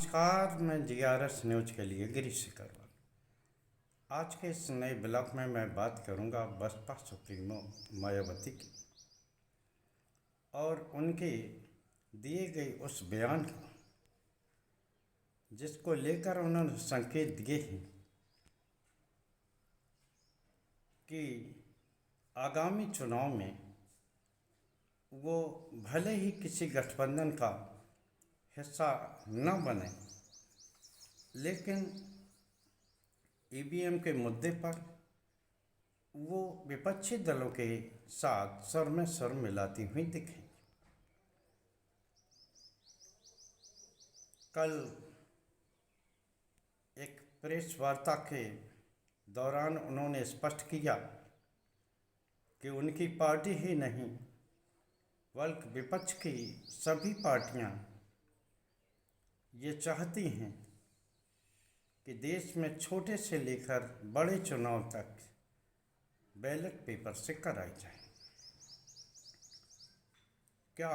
नमस्कार, मैं GRS news के लिए गिरीश सिकरवाल। आज के इस नए ब्लॉग में मैं बात करूंगा बसपा सुप्रीमो मायावती की और उनके दिए गए उस बयान का जिसको लेकर उन्होंने संकेत दिए हैं कि आगामी चुनाव में वो भले ही किसी गठबंधन का हिस्सा न बने, लेकिन ईवीएम के मुद्दे पर वो विपक्षी दलों के साथ सर में सर मिलाती हुई दिखें। कल एक प्रेस वार्ता के दौरान उन्होंने स्पष्ट किया कि उनकी पार्टी ही नहीं बल्कि विपक्ष की सभी पार्टियां ये चाहती हैं कि देश में छोटे से लेकर बड़े चुनाव तक बैलेट पेपर से कराई जाए। क्या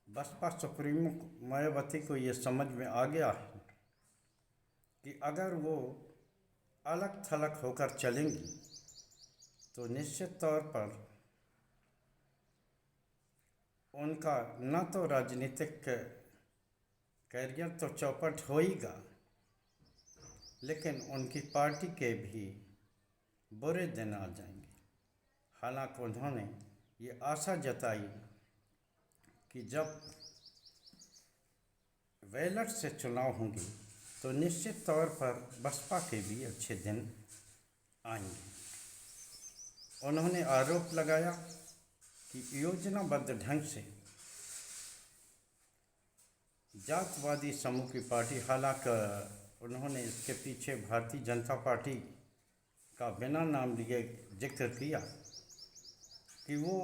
बसपा सुप्रीमो मायावती को ये समझ में आ गया है कि अगर वो अलग थलग होकर चलेंगी तो निश्चित तौर पर उनका न तो राजनीतिक कैरियर तो चौपट होएगा, लेकिन उनकी पार्टी के भी बुरे दिन आ जाएंगे। हालांकि उन्होंने ये आशा जताई कि जब बैलेट से चुनाव होंगे तो निश्चित तौर पर बसपा के भी अच्छे दिन आएंगे। उन्होंने आरोप लगाया कि योजनाबद्ध ढंग से जातवादी समूह की पार्टी, हालांकि उन्होंने इसके पीछे भारतीय जनता पार्टी का बिना नाम लिए जिक्र किया कि वो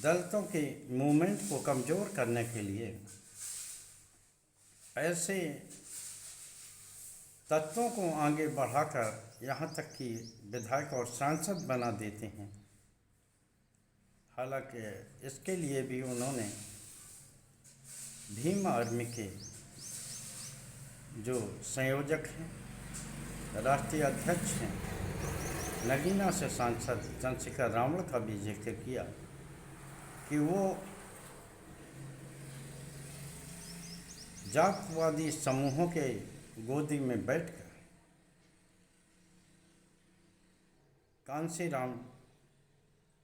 दलितों के मूवमेंट को कमज़ोर करने के लिए ऐसे तत्वों को आगे बढ़ाकर यहाँ तक कि विधायक और सांसद बना देते हैं। हालांकि इसके लिए भी उन्होंने भीम आर्मी के जो संयोजक हैं, राष्ट्रीय अध्यक्ष हैं, नगीना से सांसद चंद्रशेखर रावण का भी जिक्र किया कि वो जातवादी समूहों के गोदी में बैठकर कांशीराम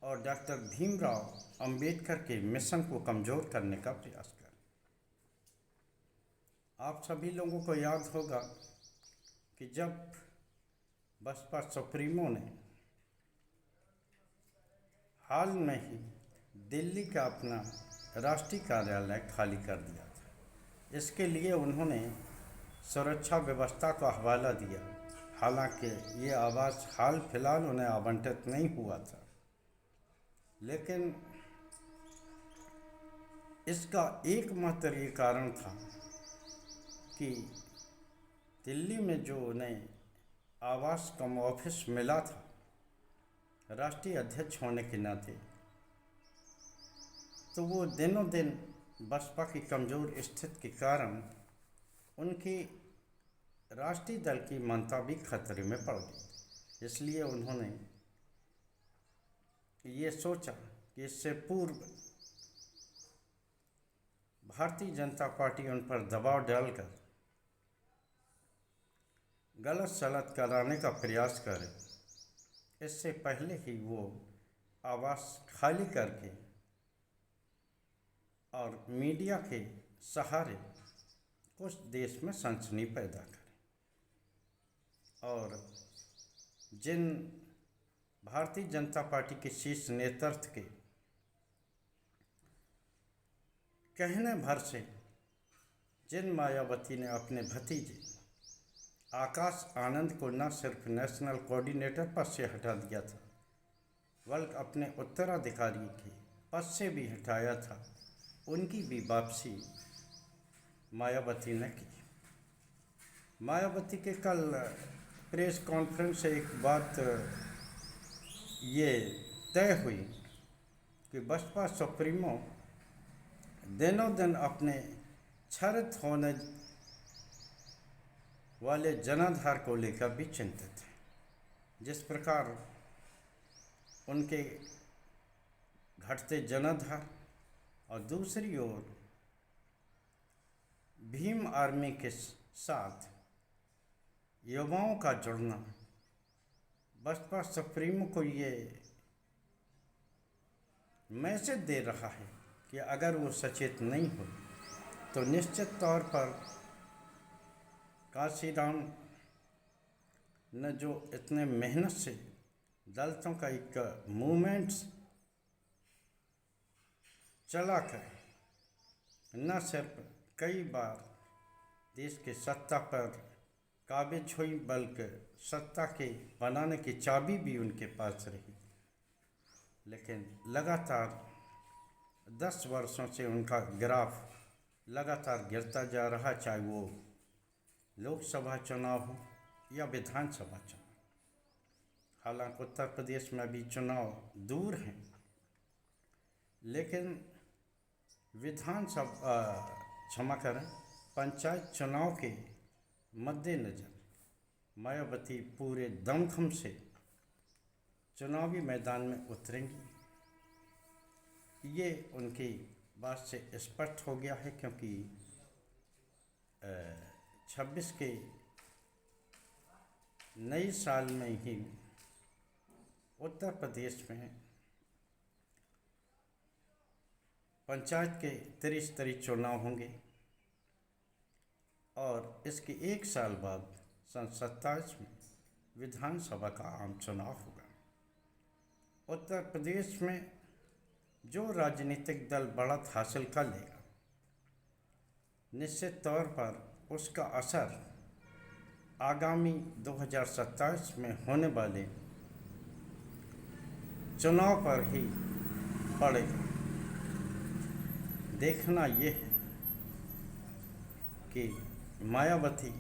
और डॉक्टर भीमराव अंबेडकर के मिशन को कमज़ोर करने का प्रयास कर। आप सभी लोगों को याद होगा कि जब बसपा सुप्रीमो ने हाल में ही दिल्ली का अपना राष्ट्रीय कार्यालय खाली कर दिया था, इसके लिए उन्होंने सुरक्षा व्यवस्था का हवाला दिया। हालांकि ये आवास हाल फिलहाल उन्हें आवंटित नहीं हुआ था, लेकिन इसका एकमात्र ये कारण था कि दिल्ली में जो उन्हें आवास कम ऑफिस मिला था राष्ट्रीय अध्यक्ष होने के नाते, तो वो दिनों दिन बसपा की कमज़ोर स्थिति के कारण उनकी राष्ट्रीय दल की मान्यता भी खतरे में पड़ गई। इसलिए उन्होंने ये सोचा कि इससे पूर्व भारतीय जनता पार्टी उन पर दबाव डालकर गलत सलत कराने का प्रयास करे, इससे पहले ही वो आवास खाली करके और मीडिया के सहारे कुछ देश में सनसनी पैदा करें और जिन भारतीय जनता पार्टी के शीर्ष नेतृत्व के कहने भर से जिन मायावती ने अपने भतीजे आकाश आनंद को न सिर्फ नेशनल कोऑर्डिनेटर पद से हटा दिया था, बल्कि अपने उत्तराधिकारी के पद से भी हटाया था, उनकी भी वापसी मायावती ने की। मायावती के कल प्रेस कॉन्फ्रेंस से एक बात ये तय हुई कि बसपा सुप्रीमो दिनों दिन अपने क्षरित होने वाले जनाधार को लेकर भी चिंतित है। जिस प्रकार उनके घटते जनाधार और दूसरी ओर भीम आर्मी के साथ युवाओं का जुड़ना बसपा सुप्रीमो को ये मैसेज दे रहा है कि अगर वो सचेत नहीं हो तो निश्चित तौर पर काशीराम ने जो इतने मेहनत से दलितों का एक मूवमेंट चला कर न सिर्फ कई बार देश के सत्ता पर काबिज हुई बल्कि सत्ता के बनाने की चाबी भी उनके पास रही, लेकिन लगातार 10 वर्षों से उनका ग्राफ लगातार गिरता जा रहा, चाहे वो लोकसभा चुनाव हो या विधानसभा चुनाव। हालांकि उत्तर प्रदेश में भी चुनाव दूर हैं, लेकिन विधानसभा क्षमा करें पंचायत चुनाव के मद्देनज़र मायावती पूरे दमखम से चुनावी मैदान में उतरेंगी। ये उनकी बात से स्पष्ट हो गया है, क्योंकि 26 के नए साल में ही उत्तर प्रदेश में पंचायत के त्रिस्तरीय चुनाव होंगे और इसके एक साल बाद सन 27 में विधानसभा का आम चुनाव होगा। उत्तर प्रदेश में जो राजनीतिक दल बढ़त हासिल कर लेगा, निश्चित तौर पर उसका असर आगामी 2027 में होने वाले चुनाव पर ही पड़ेगा। देखना ये है कि मायावती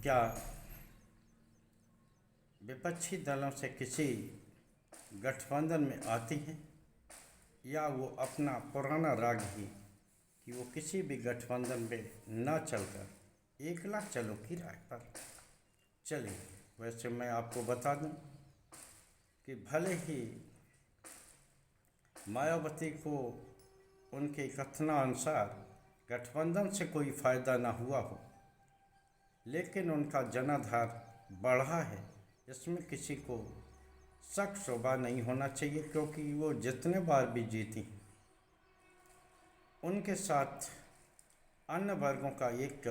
क्या विपक्षी दलों से किसी गठबंधन में आती हैं, या वो अपना पुराना राग ही कि वो किसी भी गठबंधन में न चलकर एकला चलो की राय पर चले। वैसे मैं आपको बता दूं कि भले ही मायावती को उनके कथनानुसार गठबंधन से कोई फ़ायदा ना हुआ हो, लेकिन उनका जनाधार बढ़ा है, इसमें किसी को शक शुबा नहीं होना चाहिए, क्योंकि वो जितने बार भी जीती उनके साथ अन्य वर्गों का एक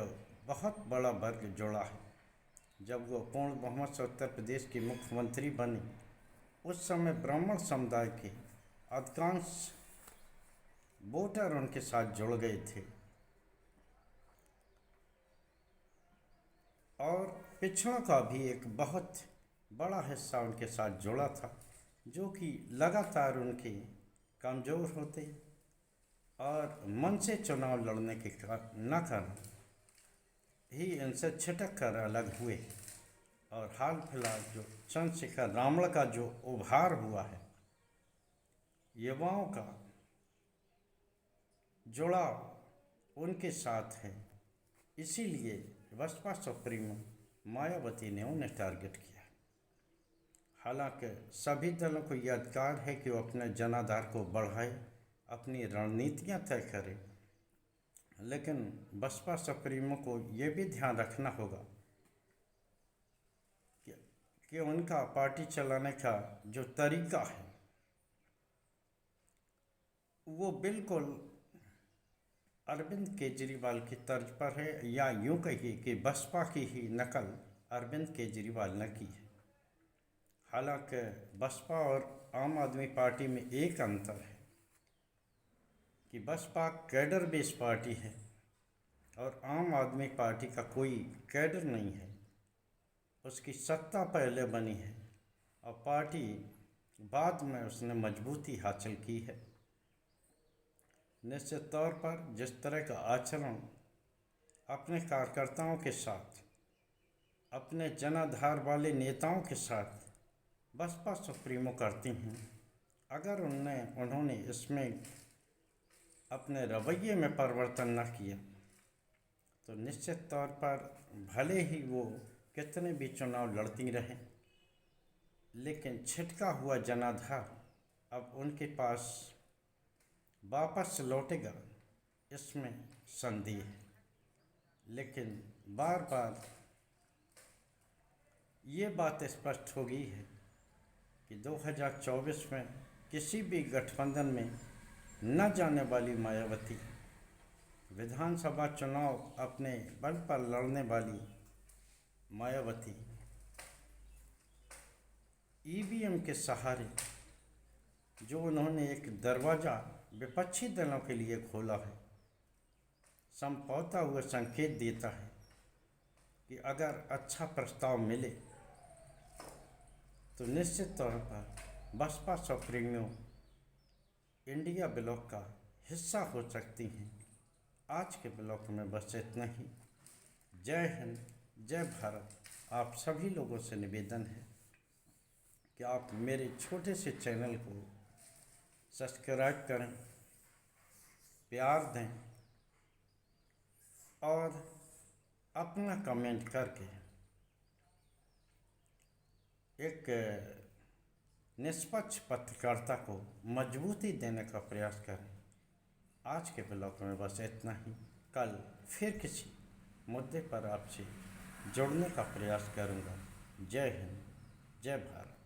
बहुत बड़ा वर्ग जुड़ा है। जब वो पूर्ण बहुमत से उत्तर प्रदेश की मुख्यमंत्री बनी, उस समय ब्राह्मण समुदाय के अधिकांश वोटर उनके साथ जुड़ गए थे और पिछड़ों का भी एक बहुत बड़ा हिस्सा उनके साथ जुड़ा था, जो कि लगातार उनके कमज़ोर होते और मन से चुनाव लड़ने के न कारण ही इनसे छिटक कर अलग हुए। और हाल फिलहाल जो चंद्रशेखर रावण का जो उभार हुआ है, युवाओं का जुड़ाव उनके साथ है, इसीलिए बसपा सुप्रीमो मायावती ने उन्हें टारगेट किया। हालांकि सभी दलों को यह अधिकार है कि वो अपने जनाधार को बढ़ाए, अपनी रणनीतियां तय करें, लेकिन बसपा सुप्रीमो को ये भी ध्यान रखना होगा कि उनका पार्टी चलाने का जो तरीका है वो बिल्कुल अरविंद केजरीवाल की तर्ज पर है, या यूँ कहिए कि बसपा की ही नकल अरविंद केजरीवाल ने की है। हालांकि बसपा और आम आदमी पार्टी में एक अंतर है कि बसपा कैडर बेस पार्टी है और आम आदमी पार्टी का कोई कैडर नहीं है। उसकी सत्ता पहले बनी है और पार्टी बाद में उसने मजबूती हासिल की है। निश्चित तौर पर जिस तरह का आचरण अपने कार्यकर्ताओं के साथ, अपने जनाधार वाले नेताओं के साथ बसपा सुप्रीमो करती हैं, अगर उन्होंने इसमें अपने रवैये में परिवर्तन न किया तो निश्चित तौर पर भले ही वो कितने भी चुनाव लड़ती रहें, लेकिन छिटका हुआ जनाधार अब उनके पास वापस लौटेगा, इसमें संदेह है। लेकिन बार बार ये बात स्पष्ट हो गई है कि 2024 में किसी भी गठबंधन में न जाने वाली मायावती विधानसभा चुनाव अपने बल पर लड़ने वाली मायावती ईवीएम के सहारे जो उन्होंने एक दरवाज़ा विपक्षी दलों के लिए खोला है, समझौता हुआ संकेत देता है कि अगर अच्छा प्रस्ताव मिले तो निश्चित तौर पर बसपा सुप्रीमो इंडिया ब्लॉक का हिस्सा हो सकती हैं। आज के ब्लॉक में बस इतना ही। जय हिंद, जय भारत। आप सभी लोगों से निवेदन है कि आप मेरे छोटे से चैनल को सब्सक्राइब करें, प्यार दें और अपना कमेंट करके एक निष्पक्ष पत्रकारिता को मजबूती देने का प्रयास करें। आज के ब्लॉग में बस इतना ही। कल फिर किसी मुद्दे पर आपसे जुड़ने का प्रयास करूंगा। जय हिंद, जय भारत।